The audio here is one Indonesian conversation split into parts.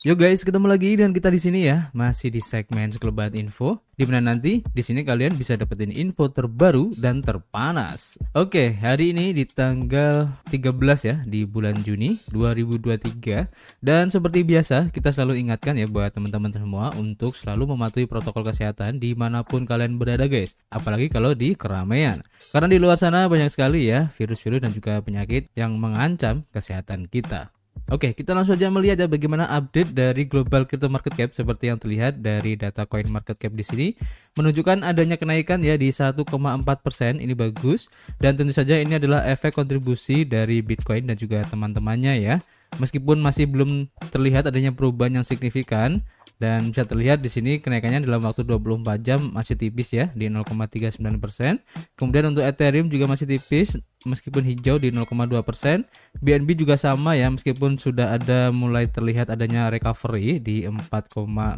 Yo guys, ketemu lagi dengan kita di sini ya, masih di segmen Sekelebat Info, di mana nanti di sini kalian bisa dapetin info terbaru dan terpanas. Oke, hari ini di tanggal 13 ya, di bulan Juni 2023. Dan seperti biasa, kita selalu ingatkan ya buat teman-teman semua untuk selalu mematuhi protokol kesehatan dimanapun kalian berada guys. Apalagi kalau di keramaian. Karena di luar sana banyak sekali ya virus-virus dan juga penyakit yang mengancam kesehatan kita. Oke, kita langsung saja melihat ya bagaimana update dari global crypto market cap seperti yang terlihat dari data coin market cap di sini menunjukkan adanya kenaikan ya di 1,4%. Ini bagus dan tentu saja ini adalah efek kontribusi dari Bitcoin dan juga teman-temannya ya. Meskipun masih belum terlihat adanya perubahan yang signifikan dan bisa terlihat di sini kenaikannya dalam waktu 24 jam masih tipis ya di 0,39%. Kemudian untuk Ethereum juga masih tipis meskipun hijau di 0,2%. BNB juga sama ya meskipun sudah ada mulai terlihat adanya recovery di 4,02%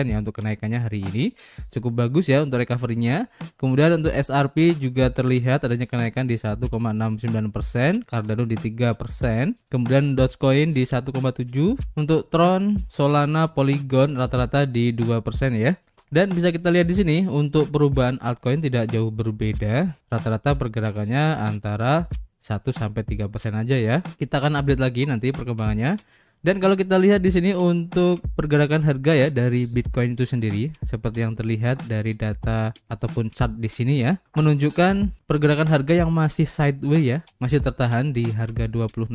ya untuk kenaikannya hari ini. Cukup bagus ya untuk recovery-nya. Kemudian untuk SRP juga terlihat adanya kenaikan di 1,69%, Cardano di 3%, kemudian Dogecoin di 1,7%, untuk Tron, Solana, Polygon rata-rata di 2% ya. Dan bisa kita lihat di sini untuk perubahan altcoin tidak jauh berbeda. Rata-rata pergerakannya antara 1-3% aja ya. Kita akan update lagi nanti perkembangannya. Dan kalau kita lihat di sini untuk pergerakan harga ya dari Bitcoin itu sendiri seperti yang terlihat dari data ataupun chart di sini ya, menunjukkan pergerakan harga yang masih sideways ya, masih tertahan di harga 26.000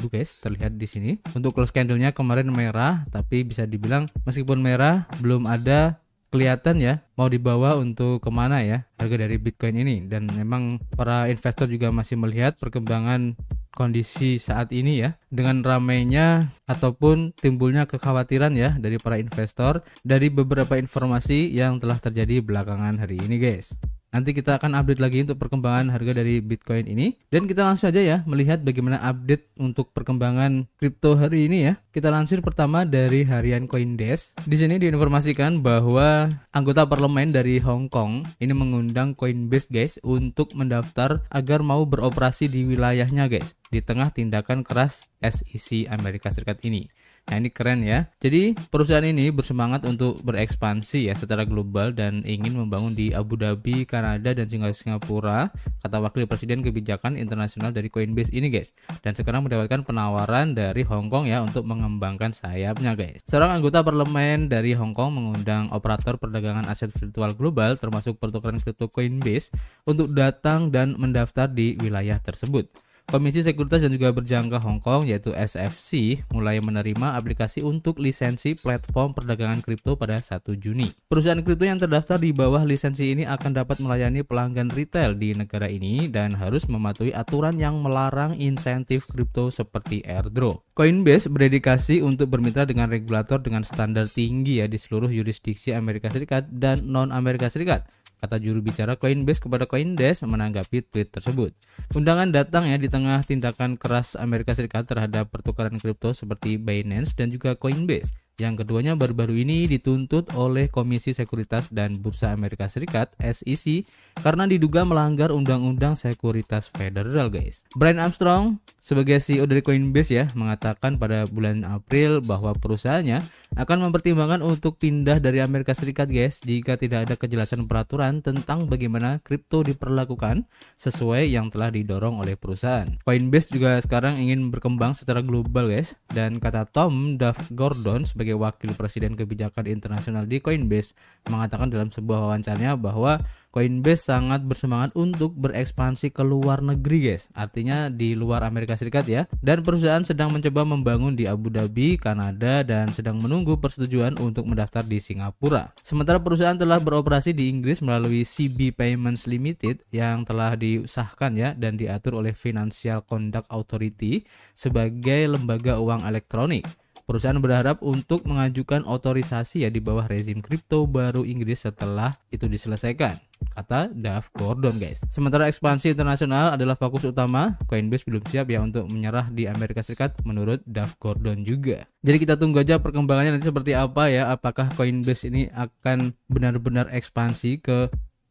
guys, terlihat di sini. Untuk close candle-nya kemarin merah, tapi bisa dibilang meskipun merah belum ada kelihatan ya mau dibawa untuk kemana ya harga dari Bitcoin ini. Dan memang para investor juga masih melihat perkembangan kondisi saat ini ya, dengan ramainya ataupun timbulnya kekhawatiran ya dari para investor dari beberapa informasi yang telah terjadi belakangan hari ini guys. Nanti kita akan update lagi untuk perkembangan harga dari Bitcoin ini. Dan kita langsung aja ya melihat bagaimana update untuk perkembangan kripto hari ini ya. Kita lansir pertama dari harian CoinDesk. Di sini diinformasikan bahwa anggota parlemen dari Hong Kong ini mengundang Coinbase guys untuk mendaftar agar mau beroperasi di wilayahnya guys, di tengah tindakan keras SEC Amerika Serikat ini. Nah ini keren ya. Jadi perusahaan ini bersemangat untuk berekspansi ya secara global dan ingin membangun di Abu Dhabi, Kanada dan juga Singapura, kata Wakil Presiden Kebijakan Internasional dari Coinbase ini guys. Dan sekarang mendapatkan penawaran dari Hong Kong ya untuk mengembangkan sayapnya guys. Seorang anggota parlemen dari Hong Kong mengundang operator perdagangan aset virtual global termasuk pertukaran kripto Coinbase untuk datang dan mendaftar di wilayah tersebut. Komisi Sekuritas dan juga Berjangka Hong Kong yaitu SFC mulai menerima aplikasi untuk lisensi platform perdagangan kripto pada 1 Juni. Perusahaan kripto yang terdaftar di bawah lisensi ini akan dapat melayani pelanggan retail di negara ini dan harus mematuhi aturan yang melarang insentif kripto seperti airdrop. Coinbase berdedikasi untuk bermitra dengan regulator dengan standar tinggi ya di seluruh yurisdiksi Amerika Serikat dan non-Amerika Serikat, kata juru bicara Coinbase kepada CoinDesk menanggapi tweet tersebut. Undangan datang ya di tengah tindakan keras Amerika Serikat terhadap pertukaran kripto seperti Binance dan juga Coinbase. Yang keduanya baru-baru ini dituntut oleh Komisi Sekuritas dan Bursa Amerika Serikat (SEC) karena diduga melanggar Undang-Undang Sekuritas Federal guys. Brian Armstrong sebagai CEO dari Coinbase ya mengatakan pada bulan April bahwa perusahaannya akan mempertimbangkan untuk pindah dari Amerika Serikat guys jika tidak ada kejelasan peraturan tentang bagaimana kripto diperlakukan sesuai yang telah didorong oleh perusahaan. Coinbase juga sekarang ingin berkembang secara global guys, dan kata Tom Duff Gordon sebagai Wakil Presiden Kebijakan Internasional di Coinbase mengatakan dalam sebuah wawancaranya bahwa Coinbase sangat bersemangat untuk berekspansi ke luar negeri guys, artinya di luar Amerika Serikat ya, dan perusahaan sedang mencoba membangun di Abu Dhabi, Kanada dan sedang menunggu persetujuan untuk mendaftar di Singapura. Sementara perusahaan telah beroperasi di Inggris melalui CB Payments Limited yang telah disahkan ya dan diatur oleh Financial Conduct Authority sebagai lembaga uang elektronik. Perusahaan berharap untuk mengajukan otorisasi ya di bawah rezim kripto baru Inggris setelah itu diselesaikan, kata Duff Gordon guys. Sementara ekspansi internasional adalah fokus utama, Coinbase belum siap ya untuk menyerah di Amerika Serikat menurut Duff Gordon juga. Jadi kita tunggu aja perkembangannya nanti seperti apa ya, apakah Coinbase ini akan benar-benar ekspansi ke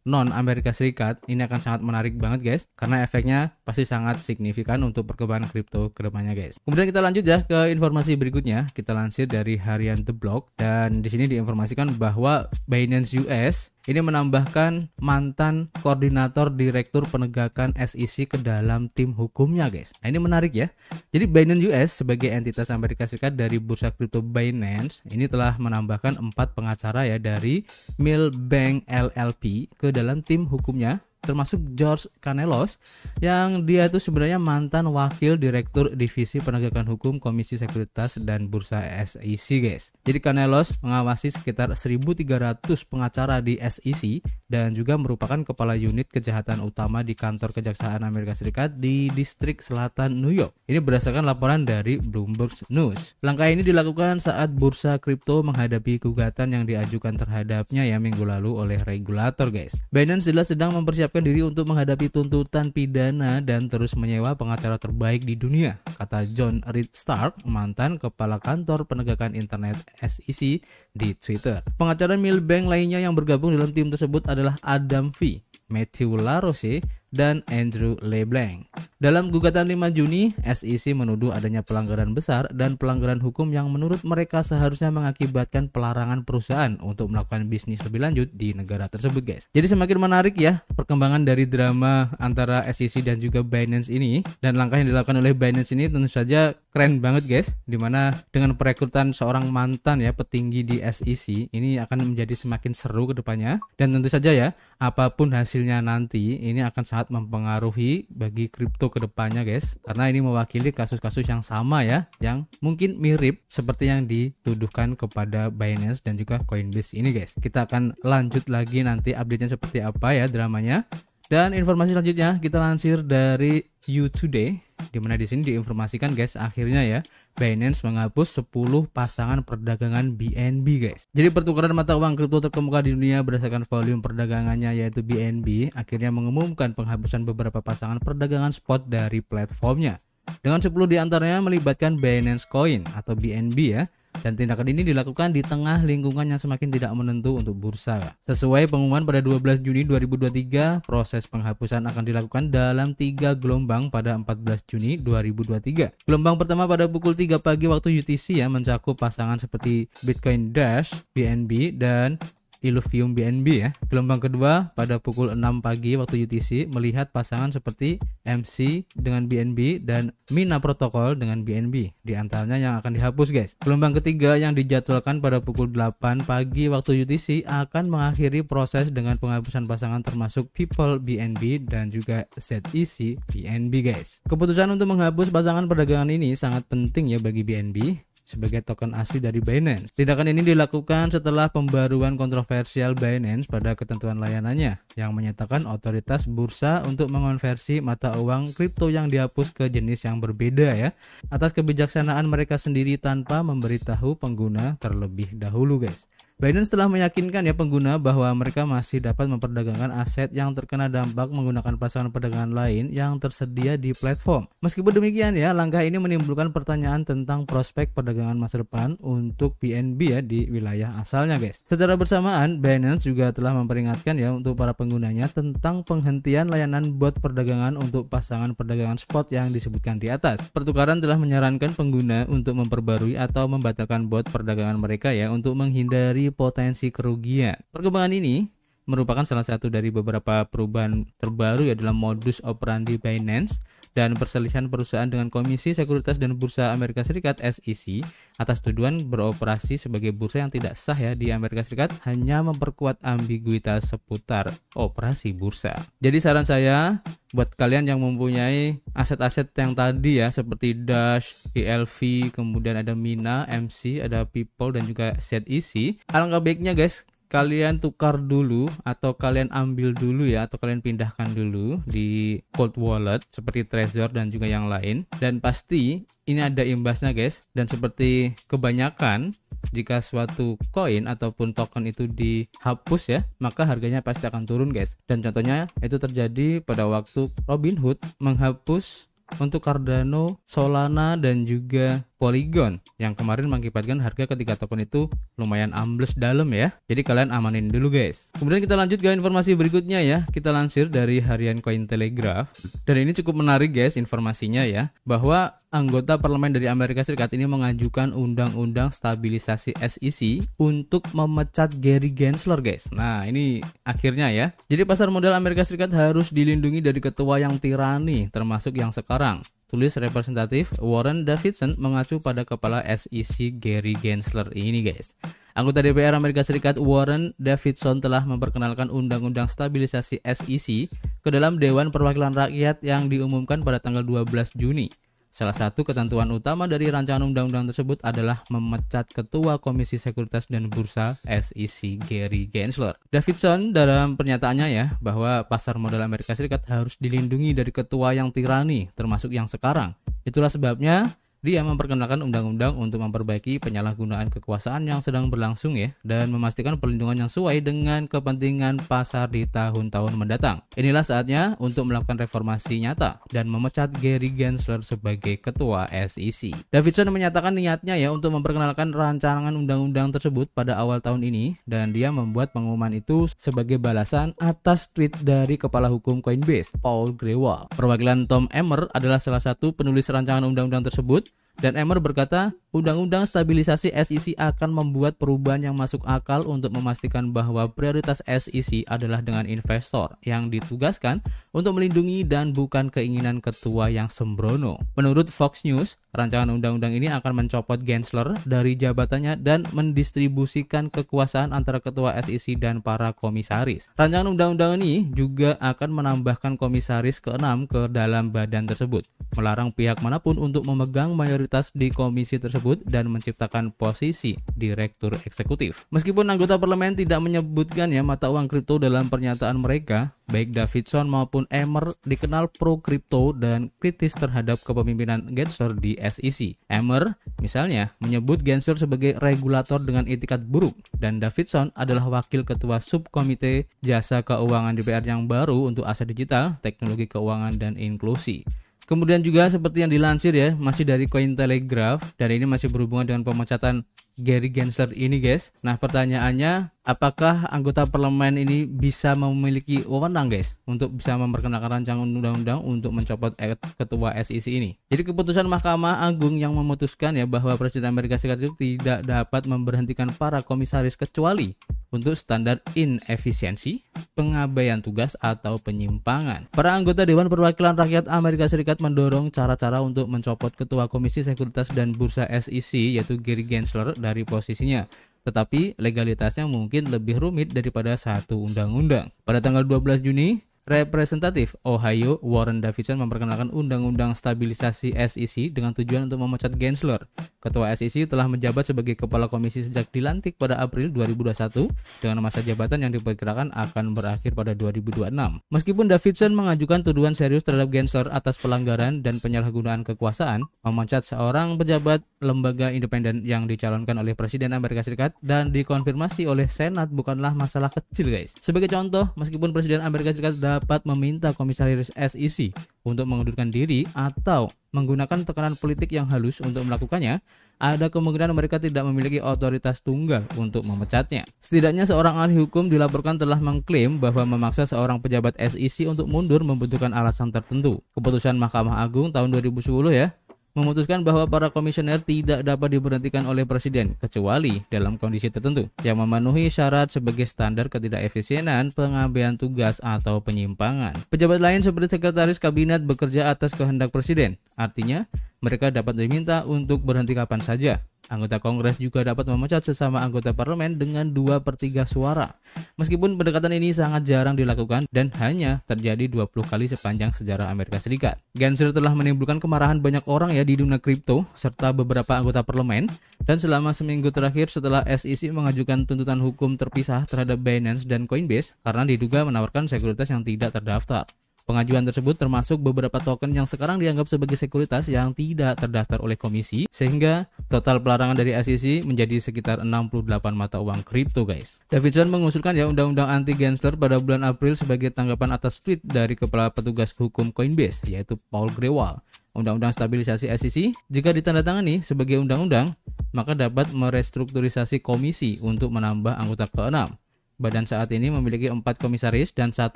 non Amerika Serikat, ini akan sangat menarik banget guys, karena efeknya pasti sangat signifikan untuk perkembangan kripto ke depannya guys. Kemudian kita lanjut ya ke informasi berikutnya. Kita lansir dari harian The Block, dan di sini diinformasikan bahwa Binance US ini menambahkan mantan koordinator direktur penegakan SEC ke dalam tim hukumnya guys. Nah, ini menarik ya. Jadi Binance US sebagai entitas Amerika Serikat dari bursa kripto Binance ini telah menambahkan 4 pengacara ya dari Milbank LLP ke dalam tim hukumnya, termasuk George Canelos yang dia itu sebenarnya mantan wakil direktur divisi penegakan hukum Komisi Sekuritas dan Bursa SEC guys. Jadi Canelos mengawasi sekitar 1.300 pengacara di SEC dan juga merupakan kepala unit kejahatan utama di kantor Kejaksaan Amerika Serikat di distrik selatan New York. Ini berdasarkan laporan dari Bloomberg News. Langkah ini dilakukan saat bursa kripto menghadapi gugatan yang diajukan terhadapnya ya minggu lalu oleh regulator guys. Binance jelas sedang mempersiapkan diri untuk menghadapi tuntutan pidana dan terus menyewa pengacara terbaik di dunia, kata John Reed Stark, mantan kepala kantor penegakan internet SEC di Twitter. Pengacara Milbank lainnya yang bergabung dalam tim tersebut adalah Adam Fee, Matthew LaRose, dan Andrew LeBlanc. Dalam gugatan 5 Juni, SEC menuduh adanya pelanggaran besar dan pelanggaran hukum yang menurut mereka seharusnya mengakibatkan pelarangan perusahaan untuk melakukan bisnis lebih lanjut di negara tersebut guys. Jadi semakin menarik ya perkembangan dari drama antara SEC dan juga Binance ini, dan langkah yang dilakukan oleh Binance ini tentu saja keren banget guys, dimana dengan perekrutan seorang mantan ya petinggi di SEC ini akan menjadi semakin seru ke depannya, dan tentu saja ya apapun hasilnya nanti ini akan sangat mempengaruhi bagi kripto ke depannya guys, karena ini mewakili kasus-kasus yang sama ya, yang mungkin mirip seperti yang dituduhkan kepada Binance dan juga Coinbase ini guys. Kita akan lanjut lagi nanti update-nya seperti apa ya dramanya. Dan informasi selanjutnya kita lansir dari You Today, di mana di sini diinformasikan guys, akhirnya ya Binance menghapus 10 pasangan perdagangan BNB guys. Jadi pertukaran mata uang kripto terkemuka di dunia berdasarkan volume perdagangannya yaitu BNB akhirnya mengumumkan penghapusan beberapa pasangan perdagangan spot dari platformnya. Dengan 10 diantaranya melibatkan Binance Coin atau BNB ya. Dan tindakan ini dilakukan di tengah lingkungan yang semakin tidak menentu untuk bursa. Sesuai pengumuman pada 12 Juni 2023, proses penghapusan akan dilakukan dalam 3 gelombang pada 14 Juni 2023. Gelombang pertama pada pukul 3 pagi waktu UTC ya, mencakup pasangan seperti Bitcoin Dash, BNB, dan Illuvium BNB ya. Gelombang kedua pada pukul 6 pagi waktu UTC melihat pasangan seperti MC dengan BNB dan Mina Protocol dengan BNB. Di antaranya yang akan dihapus guys. Gelombang ketiga yang dijadwalkan pada pukul 8 pagi waktu UTC akan mengakhiri proses dengan penghapusan pasangan termasuk People BNB dan juga ZEC BNB guys. Keputusan untuk menghapus pasangan perdagangan ini sangat penting ya bagi BNB sebagai token asli dari Binance. Tindakan ini dilakukan setelah pembaruan kontroversial Binance pada ketentuan layanannya yang menyatakan otoritas bursa untuk mengonversi mata uang kripto yang dihapus ke jenis yang berbeda ya, atas kebijaksanaan mereka sendiri tanpa memberitahu pengguna terlebih dahulu guys. Binance telah meyakinkan ya pengguna bahwa mereka masih dapat memperdagangkan aset yang terkena dampak menggunakan pasangan perdagangan lain yang tersedia di platform. Meskipun demikian ya, langkah ini menimbulkan pertanyaan tentang prospek perdagangan masa depan untuk BNB ya di wilayah asalnya guys. Secara bersamaan, Binance juga telah memperingatkan ya untuk para penggunanya tentang penghentian layanan bot perdagangan untuk pasangan perdagangan spot yang disebutkan di atas. Pertukaran telah menyarankan pengguna untuk memperbarui atau membatalkan bot perdagangan mereka ya untuk menghindari potensi kerugian. Perkembangan ini merupakan salah satu dari beberapa perubahan terbaru ya dalam modus operandi Binance dan perselisihan perusahaan dengan Komisi Sekuritas dan Bursa Amerika Serikat SEC atas tuduhan beroperasi sebagai bursa yang tidak sah ya di Amerika Serikat, hanya memperkuat ambiguitas seputar operasi bursa. Jadi saran saya buat kalian yang mempunyai aset-aset yang tadi ya seperti Dash, ELV, kemudian ada Mina, MC, ada People dan juga ZEC, alangkah baiknya guys kalian tukar dulu atau kalian ambil dulu ya, atau kalian pindahkan dulu di cold wallet seperti Trezor dan juga yang lain, dan pasti ini ada imbasnya guys. Dan seperti kebanyakan jika suatu koin ataupun token itu dihapus ya, maka harganya pasti akan turun guys. Dan contohnya itu terjadi pada waktu Robinhood menghapus untuk Cardano, Solana, dan juga Polygon yang kemarin mengakibatkan harga ketiga token itu lumayan ambles dalam ya. Jadi kalian amanin dulu guys. Kemudian kita lanjut ke informasi berikutnya ya. Kita lansir dari harian Cointelegraph. Dan ini cukup menarik guys informasinya ya. Bahwa anggota parlemen dari Amerika Serikat ini mengajukan undang-undang stabilisasi SEC untuk memecat Gary Gensler guys. Nah ini akhirnya ya. Jadi pasar modal Amerika Serikat harus dilindungi dari ketua yang tirani termasuk yang sekarang. Tulis representatif Warren Davidson mengacu pada kepala SEC Gary Gensler ini guys. Anggota DPR Amerika Serikat Warren Davidson telah memperkenalkan undang-undang stabilisasi SEC ke dalam Dewan Perwakilan Rakyat yang diumumkan pada tanggal 12 Juni. Salah satu ketentuan utama dari rancangan undang-undang tersebut adalah memecat Ketua Komisi Sekuritas dan Bursa SEC Gary Gensler. Davidson dalam pernyataannya ya bahwa pasar modal Amerika Serikat harus dilindungi dari ketua yang tirani termasuk yang sekarang. Itulah sebabnya dia memperkenalkan undang-undang untuk memperbaiki penyalahgunaan kekuasaan yang sedang berlangsung ya dan memastikan perlindungan yang sesuai dengan kepentingan pasar di tahun-tahun mendatang. Inilah saatnya untuk melakukan reformasi nyata dan memecat Gary Gensler sebagai ketua SEC. Davidson menyatakan niatnya ya untuk memperkenalkan rancangan undang-undang tersebut pada awal tahun ini dan dia membuat pengumuman itu sebagai balasan atas tweet dari kepala hukum Coinbase, Paul Grewal. Perwakilan Tom Emmer adalah salah satu penulis rancangan undang-undang tersebut. Dan Emmer berkata, undang-undang stabilisasi SEC akan membuat perubahan yang masuk akal untuk memastikan bahwa prioritas SEC adalah dengan investor yang ditugaskan untuk melindungi dan bukan keinginan ketua yang sembrono. Menurut Fox News, rancangan undang-undang ini akan mencopot Gensler dari jabatannya dan mendistribusikan kekuasaan antara ketua SEC dan para komisaris. Rancangan undang-undang ini juga akan menambahkan komisaris ke-6 ke dalam badan tersebut, melarang pihak manapun untuk memegang mayoritas di komisi tersebut dan menciptakan posisi direktur eksekutif. Meskipun anggota parlemen tidak menyebutkan ya mata uang kripto dalam pernyataan mereka, baik Davidson maupun Emmer dikenal pro kripto dan kritis terhadap kepemimpinan Gensler di SEC. Emmer misalnya menyebut Gensler sebagai regulator dengan etikat buruk dan Davidson adalah wakil ketua subkomite jasa keuangan DPR yang baru untuk aset digital, teknologi keuangan dan inklusi. Kemudian juga seperti yang dilansir ya, masih dari Cointelegraph dan ini masih berhubungan dengan pemecatan Gary Gensler ini guys. Nah pertanyaannya, apakah anggota parlemen ini bisa memiliki wewenang guys untuk bisa memperkenalkan rancangan undang-undang untuk mencopot ketua SEC ini? Jadi keputusan Mahkamah Agung yang memutuskan ya bahwa Presiden Amerika Serikat itu tidak dapat memberhentikan para komisaris kecuali untuk standar inefisiensi, pengabaian tugas atau penyimpangan. Para anggota Dewan Perwakilan Rakyat Amerika Serikat mendorong cara-cara untuk mencopot Ketua Komisi Sekuritas dan Bursa SEC yaitu Gary Gensler dari posisinya. Tetapi legalitasnya mungkin lebih rumit daripada satu undang-undang. Pada tanggal 12 Juni, representatif Ohio Warren Davidson memperkenalkan undang-undang stabilisasi SEC dengan tujuan untuk memecat Gensler. Ketua SEC telah menjabat sebagai kepala komisi sejak dilantik pada April 2021 dengan masa jabatan yang diperkirakan akan berakhir pada 2026. Meskipun Davidson mengajukan tuduhan serius terhadap Gensler atas pelanggaran dan penyalahgunaan kekuasaan, memecat seorang pejabat lembaga independen yang dicalonkan oleh Presiden Amerika Serikat dan dikonfirmasi oleh Senat bukanlah masalah kecil guys. Sebagai contoh, meskipun Presiden Amerika Serikat dapat meminta komisaris SEC untuk mengundurkan diri atau menggunakan tekanan politik yang halus untuk melakukannya, ada kemungkinan mereka tidak memiliki otoritas tunggal untuk memecatnya. Setidaknya seorang ahli hukum dilaporkan telah mengklaim bahwa memaksa seorang pejabat SEC untuk mundur membutuhkan alasan tertentu. Keputusan Mahkamah Agung tahun 2010 ya memutuskan bahwa para komisioner tidak dapat diberhentikan oleh presiden kecuali dalam kondisi tertentu yang memenuhi syarat sebagai standar ketidakefisienan, pengabaian tugas atau penyimpangan. Pejabat lain seperti sekretaris kabinet bekerja atas kehendak presiden. Artinya, mereka dapat diminta untuk berhenti kapan saja. Anggota Kongres juga dapat memecat sesama anggota parlemen dengan 2/3 suara. Meskipun pendekatan ini sangat jarang dilakukan dan hanya terjadi 20 kali sepanjang sejarah Amerika Serikat. Gensler telah menimbulkan kemarahan banyak orang ya di dunia kripto serta beberapa anggota parlemen, dan selama seminggu terakhir setelah SEC mengajukan tuntutan hukum terpisah terhadap Binance dan Coinbase karena diduga menawarkan sekuritas yang tidak terdaftar. Pengajuan tersebut termasuk beberapa token yang sekarang dianggap sebagai sekuritas yang tidak terdaftar oleh komisi, sehingga total pelarangan dari SEC menjadi sekitar 68 mata uang kripto guys. Davidson mengusulkan ya undang-undang anti gangster pada bulan April sebagai tanggapan atas tweet dari Kepala Petugas Hukum Coinbase yaitu Paul Grewal. Undang-undang stabilisasi SEC jika ditandatangani sebagai undang-undang maka dapat merestrukturisasi komisi untuk menambah anggota ke-6. Badan saat ini memiliki 4 komisaris dan 1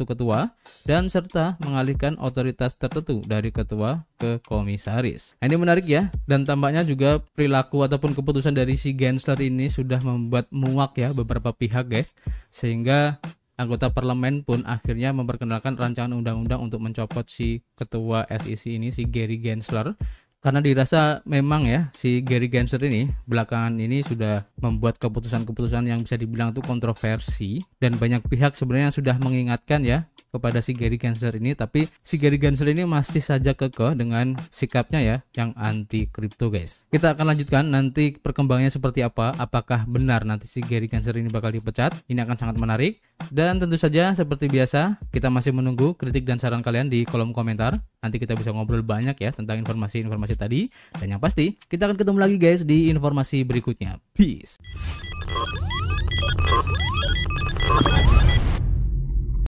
ketua dan serta mengalihkan otoritas tertentu dari ketua ke komisaris. Nah, ini menarik ya, dan tampaknya juga perilaku ataupun keputusan dari si Gensler ini sudah membuat muak ya beberapa pihak guys, sehingga anggota parlemen pun akhirnya memperkenalkan rancangan undang-undang untuk mencopot si ketua SEC ini, si Gary Gensler. Karena dirasa memang ya si Gary Gensler ini belakangan ini sudah membuat keputusan-keputusan yang bisa dibilang itu kontroversi, dan banyak pihak sebenarnya sudah mengingatkan ya kepada si Gary Gensler ini, tapi si Gary Gensler ini masih saja kekeh dengan sikapnya ya yang anti kripto guys. Kita akan lanjutkan nanti perkembangannya seperti apa, apakah benar nanti si Gary Gensler ini bakal dipecat. Ini akan sangat menarik, dan tentu saja seperti biasa kita masih menunggu kritik dan saran kalian di kolom komentar. Nanti kita bisa ngobrol banyak ya tentang informasi-informasi tadi, dan yang pasti kita akan ketemu lagi guys di informasi berikutnya. Peace.